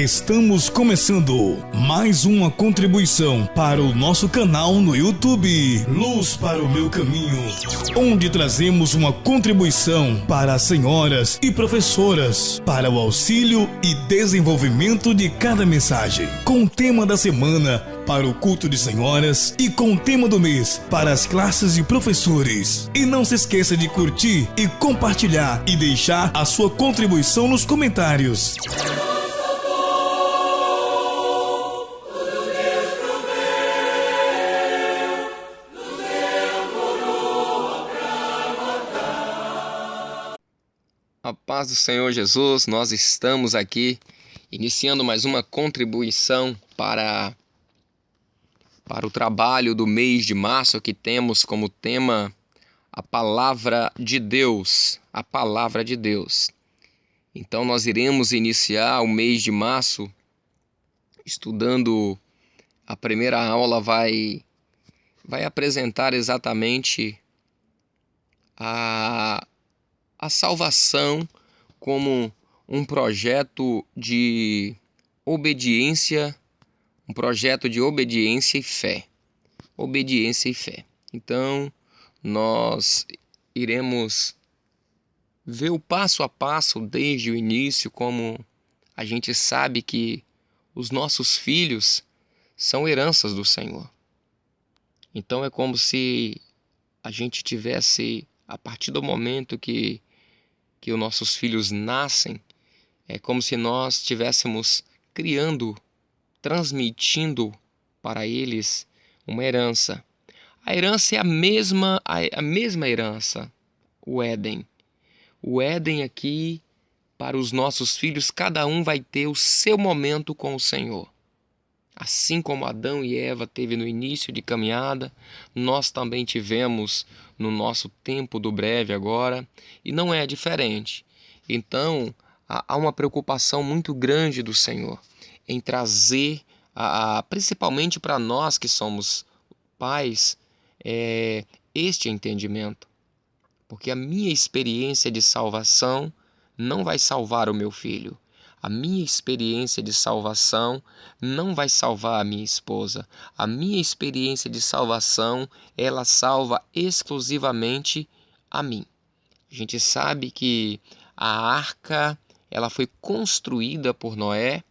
Estamos começando mais uma contribuição para o nosso canal no YouTube, Luz para o Meu Caminho, onde trazemos uma contribuição para as senhoras e professoras, para o auxílio e desenvolvimento de cada mensagem, com o tema da semana para o culto de senhoras e com o tema do mês para as classes de professores. E não se esqueça de curtir e compartilhar e deixar a sua contribuição nos comentários. A paz do Senhor Jesus, nós estamos aqui iniciando mais uma contribuição para o trabalho do mês de março, que temos como tema a Palavra de Deus, a Palavra de Deus. Então nós iremos iniciar o mês de março estudando, a primeira aula vai apresentar exatamente a salvação como um projeto de obediência, e fé. Obediência e fé. Então, nós iremos ver o passo a passo desde o início, como a gente sabe que os nossos filhos são heranças do Senhor. Então, é como se a gente tivesse, a partir do momento que os nossos filhos nascem, é como se nós estivéssemos criando, transmitindo para eles uma herança. A herança é a mesma herança, o Éden. O Éden aqui, para os nossos filhos, cada um vai ter o seu momento com o Senhor. Assim como Adão e Eva teve no início de caminhada, nós também tivemos no nosso tempo do breve agora, e não é diferente. Então, há uma preocupação muito grande do Senhor em trazer, principalmente para nós que somos pais, este entendimento. Porque a minha experiência de salvação não vai salvar o meu filho. A minha experiência de salvação não vai salvar a minha esposa. A minha experiência de salvação, ela salva exclusivamente a mim. A gente sabe que a arca, ela foi construída por Noé,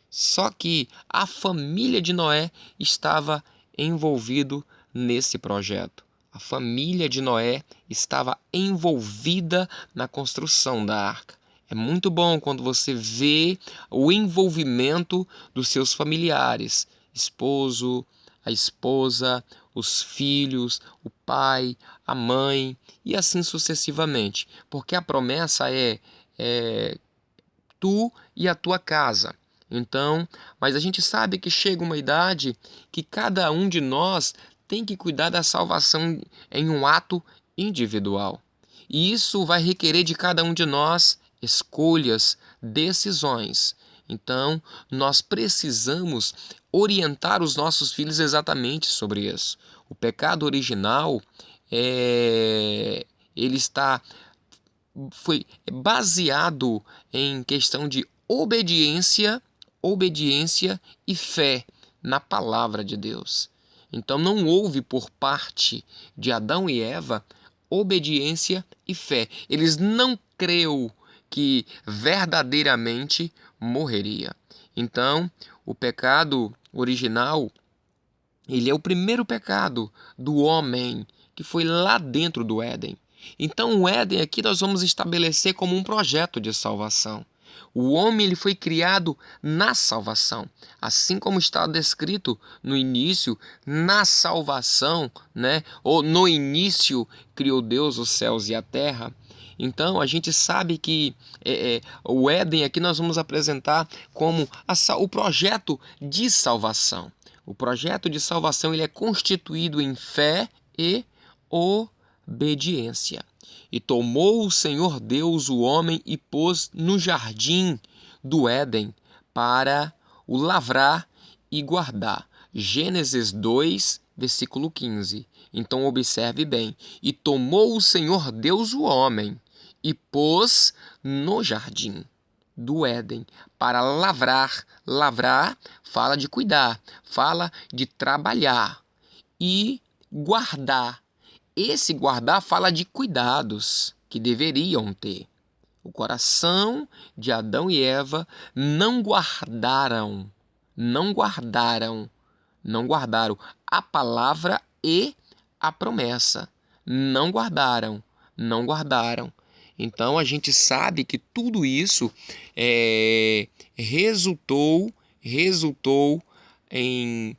só que a família de Noé estava envolvido nesse projeto. A família de Noé estava envolvida na construção da arca. É muito bom quando você vê o envolvimento dos seus familiares, esposo, a esposa, os filhos, o pai, a mãe e assim sucessivamente. Porque a promessa é tu e a tua casa. Então, mas a gente sabe que chega uma idade que cada um de nós tem que cuidar da salvação em um ato individual. E isso vai requerer de cada um de nós escolhas, decisões. Então, nós precisamos orientar os nossos filhos exatamente sobre isso. O pecado original foi baseado em questão de obediência e fé na palavra de Deus. Então não houve por parte de Adão e Eva obediência e fé. Eles não creu que verdadeiramente morreria. Então, o pecado original, ele é o primeiro pecado do homem que foi lá dentro do Éden. Então, o Éden aqui nós vamos estabelecer como um projeto de salvação. O homem ele foi criado na salvação, assim como está descrito no início, na salvação, né? Ou no início criou Deus os céus e a terra. Então, a gente sabe que o Éden aqui nós vamos apresentar como o projeto de salvação. O projeto de salvação ele é constituído em fé e obediência. E tomou o Senhor Deus o homem e pôs no jardim do Éden para o lavrar e guardar. Gênesis 2, versículo 15. Então observe bem. E tomou o Senhor Deus o homem e pôs no jardim. do Éden para lavrar. Lavrar fala de cuidar, fala de trabalhar. E guardar. Esse guardar fala de cuidados que deveriam ter. O coração de Adão e Eva não guardaram a palavra e a promessa. Não guardaram. Então a gente sabe que tudo isso resultou em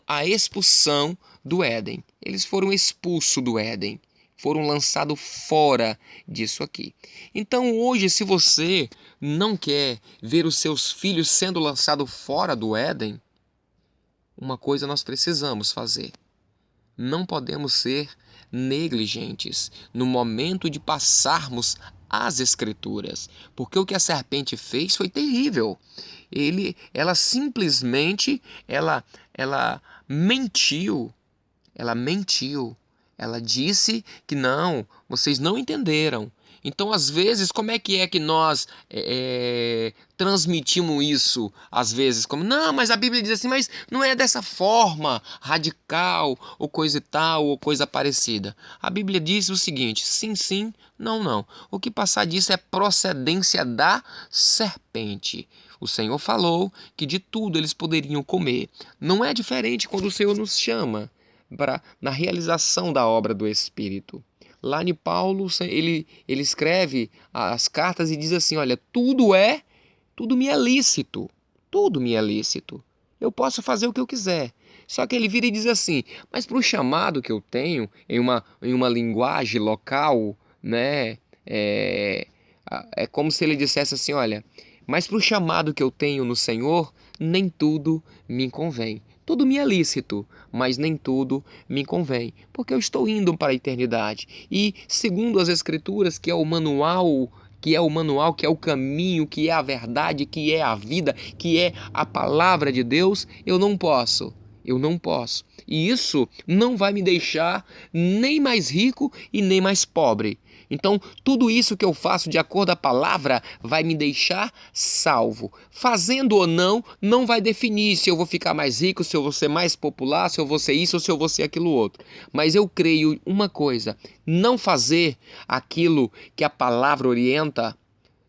a expulsão do Éden. Eles foram expulsos do Éden. Foram lançados fora disso aqui. Então hoje, se você não quer ver os seus filhos sendo lançados fora do Éden, uma coisa nós precisamos fazer. Não podemos ser negligentes no momento de passarmos as Escrituras, porque o que a serpente fez foi terrível. Ela simplesmente mentiu. Ela disse que não, vocês não entenderam. Então, às vezes, como é que nós transmitimos isso? Às vezes, como, não, mas a Bíblia diz assim, mas não é dessa forma radical, ou coisa e tal, ou coisa parecida. A Bíblia diz o seguinte, sim, sim, não, não. O que passar disso é procedência da serpente. O Senhor falou que de tudo eles poderiam comer. Não é diferente quando o Senhor nos chama na realização da obra do Espírito. Lá em Paulo, ele escreve as cartas e diz assim, olha, tudo me é lícito, tudo me é lícito. Eu posso fazer o que eu quiser. Só que ele vira e diz assim, mas para o chamado que eu tenho, em uma linguagem local, né, é como se ele dissesse assim, olha, mas para o chamado que eu tenho no Senhor, nem tudo me convém. Tudo me é lícito, mas nem tudo me convém, porque eu estou indo para a eternidade. E segundo as Escrituras, que é o manual, que é o caminho, que é a verdade, que é a vida, que é a palavra de Deus, eu não posso. E isso não vai me deixar nem mais rico e nem mais pobre. Então, tudo isso que eu faço de acordo com a palavra vai me deixar salvo. Fazendo ou não, não vai definir se eu vou ficar mais rico, se eu vou ser mais popular, se eu vou ser isso ou se eu vou ser aquilo outro. Mas eu creio uma coisa, não fazer aquilo que a palavra orienta,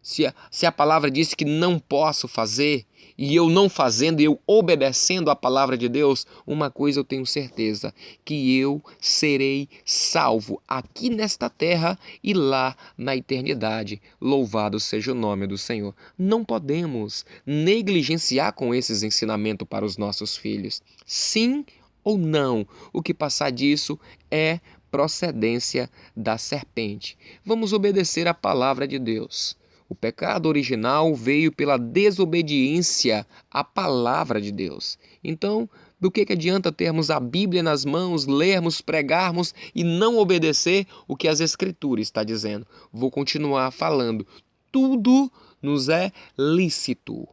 se a palavra diz que não posso fazer, e eu não fazendo, eu obedecendo a palavra de Deus, uma coisa eu tenho certeza, que eu serei salvo aqui nesta terra e lá na eternidade. Louvado seja o nome do Senhor. Não podemos negligenciar com esses ensinamentos para os nossos filhos. Sim ou não, o que passar disso é procedência da serpente. Vamos obedecer a palavra de Deus. O pecado original veio pela desobediência à palavra de Deus. Então, do que adianta termos a Bíblia nas mãos, lermos, pregarmos e não obedecer o que as Escrituras está dizendo? Vou continuar falando. Tudo nos é lícito,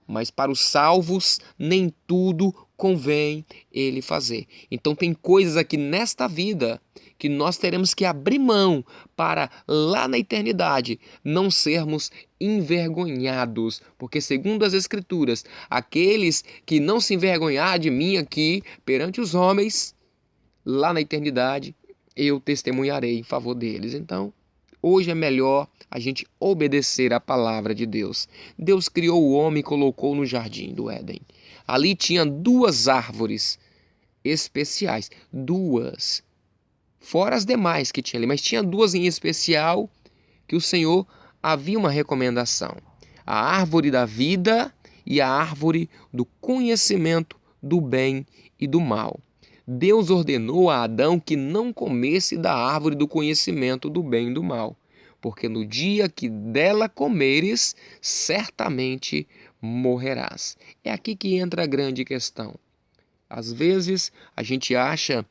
mas para os salvos nem tudo convém ele fazer. Então tem coisas aqui nesta vida que nós teremos que abrir mão para lá na eternidade não sermos envergonhados, porque segundo as Escrituras, aqueles que não se envergonhar de mim aqui perante os homens, lá na eternidade eu testemunharei em favor deles. Então, hoje é melhor a gente obedecer à palavra de Deus. Deus criou o homem e colocou no jardim do Éden. Ali tinha 2 árvores especiais, 2, fora as demais que tinha ali, mas tinha 2 em especial que o Senhor havia uma recomendação. A árvore da vida e a árvore do conhecimento do bem e do mal. Deus ordenou a Adão que não comesse da árvore do conhecimento do bem e do mal, porque no dia que dela comeres, certamente morrerás. É aqui que entra a grande questão. Às vezes a gente acha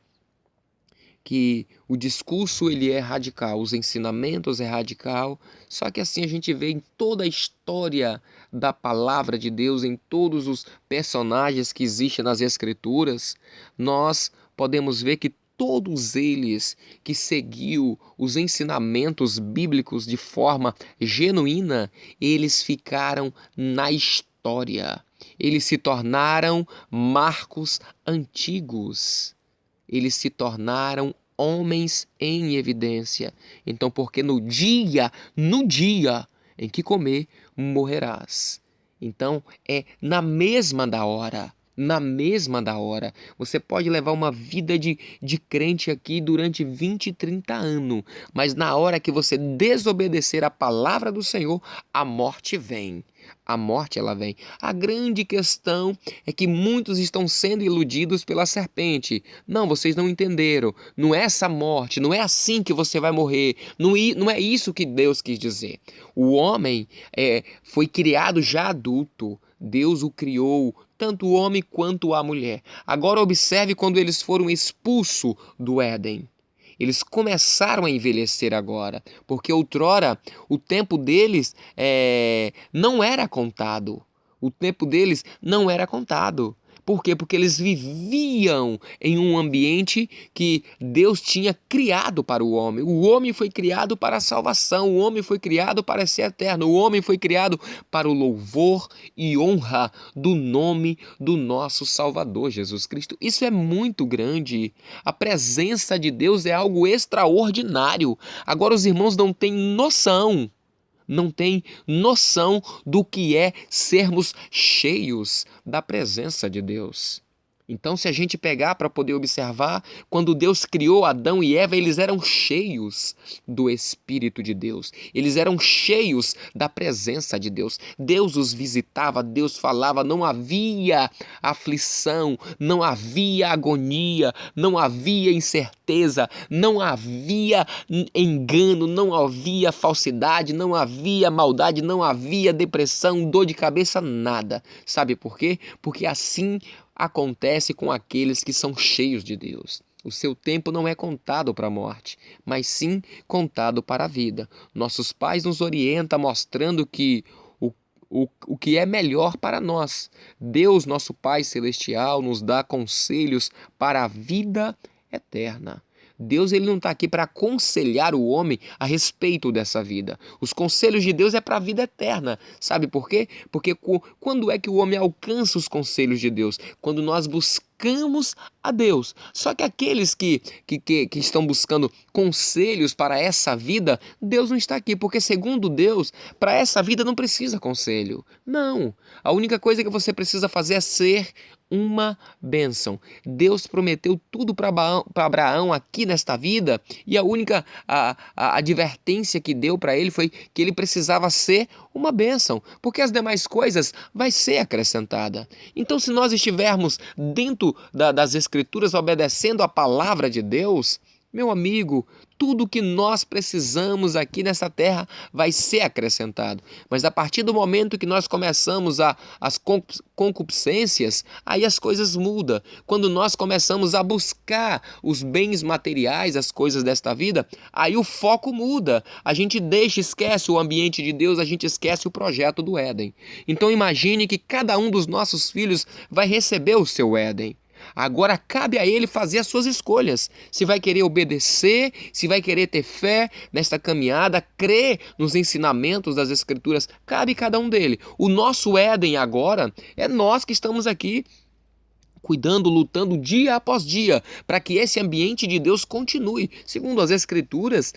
que o discurso ele é radical, os ensinamentos é radical, só que assim a gente vê em toda a história da palavra de Deus, em todos os personagens que existem nas Escrituras, nós podemos ver que todos eles que seguiu os ensinamentos bíblicos de forma genuína, eles ficaram na história. Eles se tornaram marcos antigos. Eles se tornaram homens em evidência. Então, porque no dia em que comer, morrerás. Então, é na mesma da hora. Você pode levar uma vida de crente aqui durante 20, 30 anos, mas na hora que você desobedecer a palavra do Senhor, a morte vem. A morte, ela vem. A grande questão é que muitos estão sendo iludidos pela serpente. Não, vocês não entenderam. Não é essa morte, não é assim que você vai morrer. Não é isso que Deus quis dizer. O homem foi criado já adulto. Deus o criou, tanto o homem quanto a mulher. Agora observe quando eles foram expulsos do Éden. Eles começaram a envelhecer agora, porque outrora o tempo deles não era contado. O tempo deles não era contado. Por quê? Porque eles viviam em um ambiente que Deus tinha criado para o homem. O homem foi criado para a salvação, o homem foi criado para ser eterno, o homem foi criado para o louvor e honra do nome do nosso Salvador Jesus Cristo. Isso é muito grande. A presença de Deus é algo extraordinário. Agora os irmãos não têm noção. Não tem noção do que é sermos cheios da presença de Deus. Então, se a gente pegar para poder observar, quando Deus criou Adão e Eva, eles eram cheios do Espírito de Deus. Eles eram cheios da presença de Deus. Deus os visitava, Deus falava, não havia aflição, não havia agonia, não havia incerteza, não havia engano, não havia falsidade, não havia maldade, não havia depressão, dor de cabeça, nada. Sabe por quê? Porque assim acontece com aqueles que são cheios de Deus. O seu tempo não é contado para a morte, mas sim contado para a vida. Nossos pais nos orientam mostrando que o que é melhor para nós. Deus, nosso Pai Celestial, nos dá conselhos para a vida eterna. Deus, ele não está aqui para aconselhar o homem a respeito dessa vida. Os conselhos de Deus é para a vida eterna. Sabe por quê? Porque quando é que o homem alcança os conselhos de Deus? Quando nós buscamos a Deus. Só que aqueles que estão buscando conselhos para essa vida, Deus não está aqui, porque segundo Deus, para essa vida não precisa conselho. Não. A única coisa que você precisa fazer é ser uma bênção. Deus prometeu tudo para Abraão aqui nesta vida, e a única advertência que deu para ele foi que ele precisava ser uma bênção, porque as demais coisas vai ser acrescentada. Então, se nós estivermos dentro das Escrituras, obedecendo a palavra de Deus, meu amigo, tudo que nós precisamos aqui nessa terra vai ser acrescentado. Mas a partir do momento que nós começamos as concupiscências, aí as coisas mudam. Quando nós começamos a buscar os bens materiais, as coisas desta vida, aí o foco muda. A gente esquece o ambiente de Deus, a gente esquece o projeto do Éden. Então imagine que cada um dos nossos filhos vai receber o seu Éden. Agora cabe a ele fazer as suas escolhas. Se vai querer obedecer, se vai querer ter fé nesta caminhada, crer nos ensinamentos das Escrituras, cabe cada um dele. O nosso Éden agora é nós que estamos aqui cuidando, lutando dia após dia, para que esse ambiente de Deus continue. Segundo as Escrituras,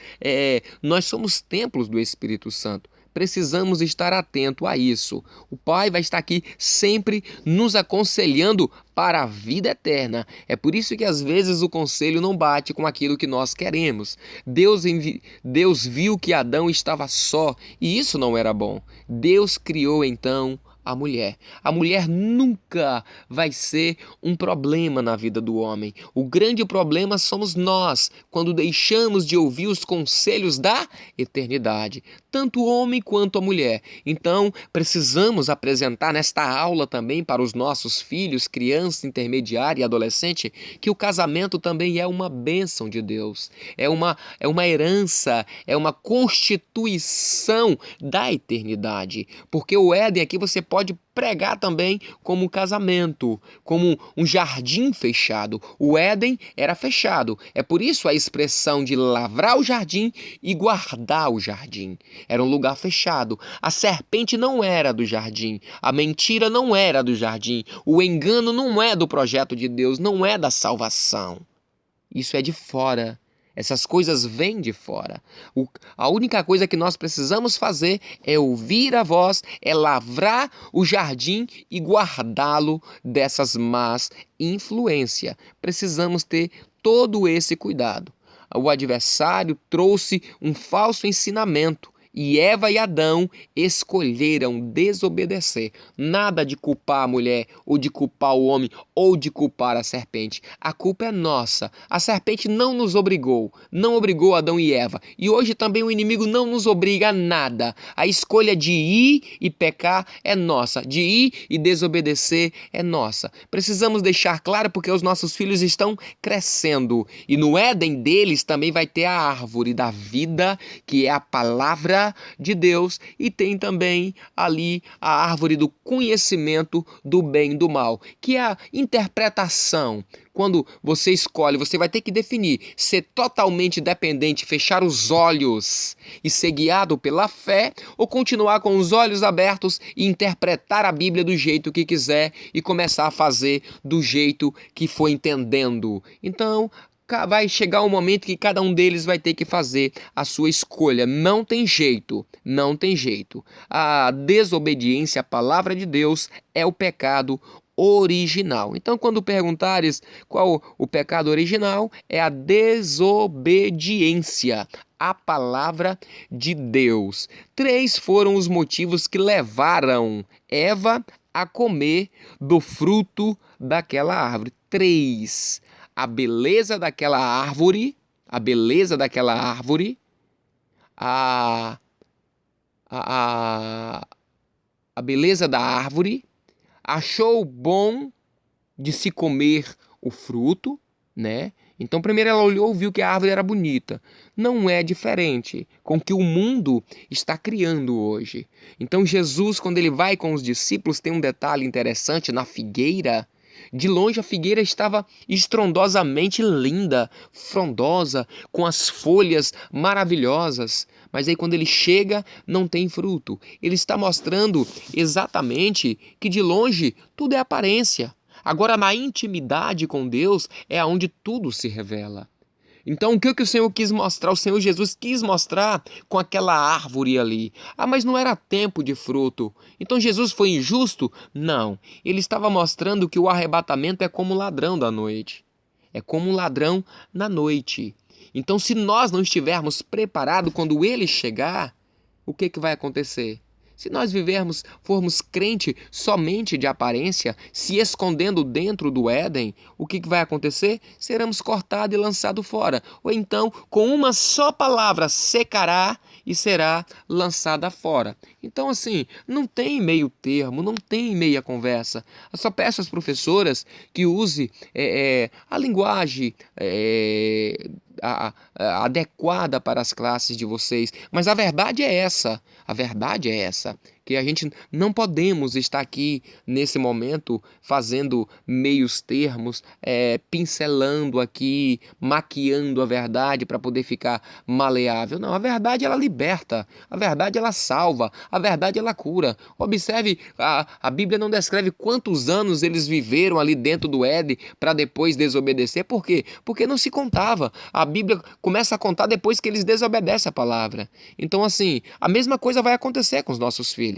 nós somos templos do Espírito Santo. Precisamos estar atento a isso. O Pai vai estar aqui sempre nos aconselhando para a vida eterna. É por isso que às vezes o conselho não bate com aquilo que nós queremos. Deus viu que Adão estava só e isso não era bom. Deus criou então a mulher. A mulher nunca vai ser um problema na vida do homem. O grande problema somos nós, quando deixamos de ouvir os conselhos da eternidade, tanto o homem quanto a mulher. Então, precisamos apresentar nesta aula também para os nossos filhos, criança, intermediária e adolescente, que o casamento também é uma bênção de Deus. É uma herança, é uma constituição da eternidade. Porque o Éden aqui você pode pregar também como um casamento, como um jardim fechado. O Éden era fechado. É por isso a expressão de lavrar o jardim e guardar o jardim. Era um lugar fechado. A serpente não era do jardim. A mentira não era do jardim. O engano não é do projeto de Deus, não é da salvação. Isso é de fora. Essas coisas vêm de fora. A única coisa que nós precisamos fazer é ouvir a voz, é lavrar o jardim e guardá-lo dessas más influências. Precisamos ter todo esse cuidado. O adversário trouxe um falso ensinamento. E Eva e Adão escolheram desobedecer. Nada de culpar a mulher, ou de culpar o homem, ou de culpar a serpente. A culpa é nossa. A serpente não nos obrigou, não obrigou Adão e Eva. E hoje também o inimigo não nos obriga a nada. A escolha de ir e pecar é nossa, de ir e desobedecer é nossa. Precisamos deixar claro porque os nossos filhos estão crescendo. E no Éden deles também vai ter a árvore da vida, que é a palavra de Deus, e tem também ali a árvore do conhecimento do bem e do mal, que é a interpretação. Quando você escolhe, você vai ter que definir ser totalmente dependente, fechar os olhos e ser guiado pela fé, ou continuar com os olhos abertos e interpretar a Bíblia do jeito que quiser e começar a fazer do jeito que foi entendendo. Então, vai chegar um momento que cada um deles vai ter que fazer a sua escolha. Não tem jeito, não tem jeito. A desobediência à palavra de Deus é o pecado original. Então, quando perguntares qual o pecado original, é a desobediência à palavra de Deus. 3 foram os motivos que levaram Eva a comer do fruto daquela árvore. 3. A beleza daquela árvore, a beleza da árvore, achou bom de se comer o fruto, né? Então, primeiro ela olhou e viu que a árvore era bonita. Não é diferente com o que o mundo está criando hoje. Então, Jesus, quando ele vai com os discípulos, tem um detalhe interessante na figueira. De longe a figueira estava estrondosamente linda, frondosa, com as folhas maravilhosas. Mas aí quando ele chega, não tem fruto. Ele está mostrando exatamente que de longe tudo é aparência. Agora na intimidade com Deus é onde tudo se revela. Então, o que o Senhor quis mostrar? O Senhor Jesus quis mostrar com aquela árvore ali. Ah, mas não era tempo de fruto. Então, Jesus foi injusto? Não. Ele estava mostrando que o arrebatamento é como um ladrão da noite. É como um ladrão na noite. Então, se nós não estivermos preparados quando ele chegar, o que vai acontecer? Se nós formos crente somente de aparência, se escondendo dentro do Éden, o que vai acontecer? Seremos cortados e lançados fora. Ou então, com uma só palavra, secará e será lançada fora. Então, assim, não tem meio termo, não tem meia conversa. Eu só peço às professoras que use a linguagem adequada para as classes de vocês. Mas a verdade é essa. A verdade é essa. Que a gente não podemos estar aqui nesse momento fazendo meios termos, pincelando aqui, maquiando a verdade para poder ficar maleável. Não, a verdade ela liberta, a verdade ela salva, a verdade ela cura. Observe, a Bíblia não descreve quantos anos eles viveram ali dentro do Éden para depois desobedecer. Por quê? Porque não se contava. A Bíblia começa a contar depois que eles desobedecem a palavra. Então, assim, a mesma coisa vai acontecer com os nossos filhos.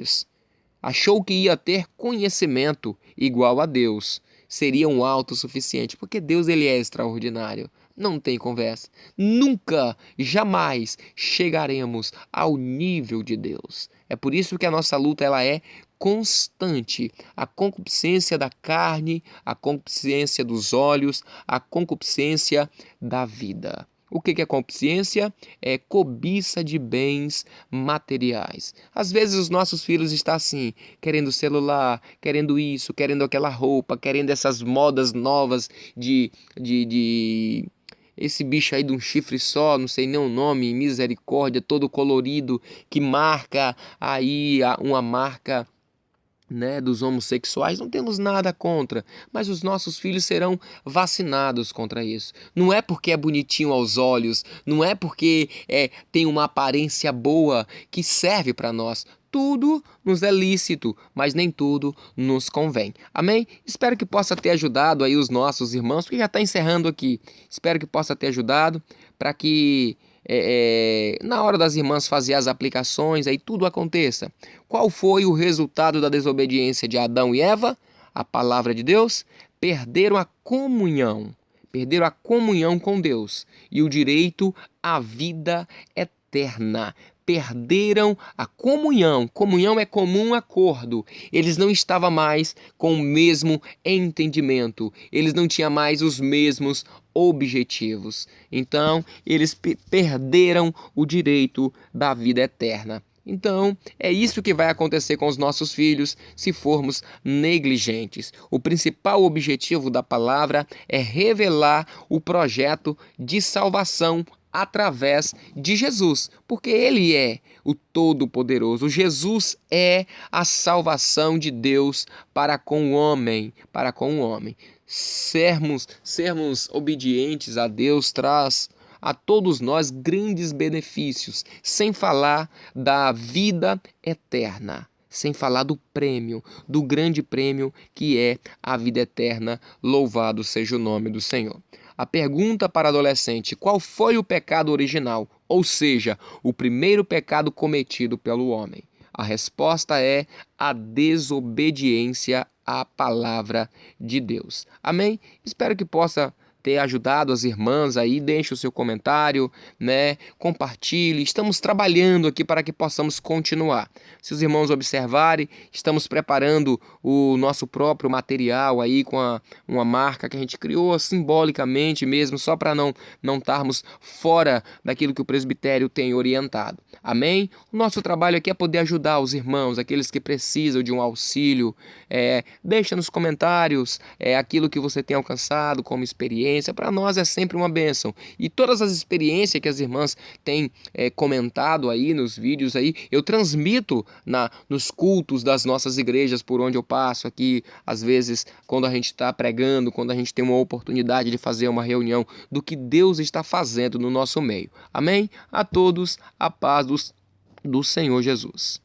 Achou que ia ter conhecimento igual a Deus, seria um autossuficiente, porque Deus ele é extraordinário, não tem conversa. Nunca, jamais chegaremos ao nível de Deus. É por isso que a nossa luta ela é constante. A concupiscência da carne, a concupiscência dos olhos, a concupiscência da vida. O que é concupiscência? É cobiça de bens materiais. Às vezes os nossos filhos estão assim, querendo celular, querendo isso, querendo aquela roupa, querendo essas modas novas de esse bicho aí de um chifre só, não sei nem o nome, misericórdia, todo colorido, que marca aí uma marca né, dos homossexuais, não temos nada contra, mas os nossos filhos serão vacinados contra isso. Não é porque é bonitinho aos olhos, não é porque tem uma aparência boa que serve para nós. Tudo nos é lícito, mas nem tudo nos convém. Amém? Espero que possa ter ajudado aí os nossos irmãos, porque já está encerrando aqui. Espero que possa ter ajudado para que na hora das irmãs fazer as aplicações, aí tudo aconteça. Qual foi o resultado da desobediência de Adão e Eva? A palavra de Deus? Perderam a comunhão. Perderam a comunhão com Deus e o direito à vida eterna. Perderam a comunhão. Comunhão é comum acordo. Eles não estavam mais com o mesmo entendimento. Eles não tinham mais os mesmos objetivos. Então, eles perderam o direito da vida eterna. Então, é isso que vai acontecer com os nossos filhos se formos negligentes. O principal objetivo da palavra é revelar o projeto de salvação através de Jesus, porque Ele é o Todo-Poderoso. Jesus é a salvação de Deus para com o homem, Sermos obedientes a Deus traz a todos nós grandes benefícios, sem falar da vida eterna, sem falar do prêmio, do grande prêmio que é a vida eterna. Louvado seja o nome do Senhor. A pergunta para adolescente: qual foi o pecado original? Ou seja, o primeiro pecado cometido pelo homem. A resposta é a desobediência à palavra de Deus. Amém? Espero que possa ter ajudado as irmãs aí. Deixe o seu comentário, né? Compartilhe. Estamos trabalhando aqui para que possamos continuar. Se os irmãos observarem, estamos preparando o nosso próprio material aí com uma marca que a gente criou simbolicamente mesmo, só para não estarmos fora daquilo que o presbitério tem orientado. Amém? O nosso trabalho aqui é poder ajudar os irmãos, aqueles que precisam de um auxílio. Deixa nos comentários aquilo que você tem alcançado como experiência. Para nós é sempre uma bênção. E todas as experiências que as irmãs têm comentado aí nos vídeos aí, eu transmito nos cultos das nossas igrejas por onde eu passo aqui, às vezes quando a gente está pregando, quando a gente tem uma oportunidade de fazer uma reunião do que Deus está fazendo no nosso meio. Amém? A todos, a paz do Senhor Jesus.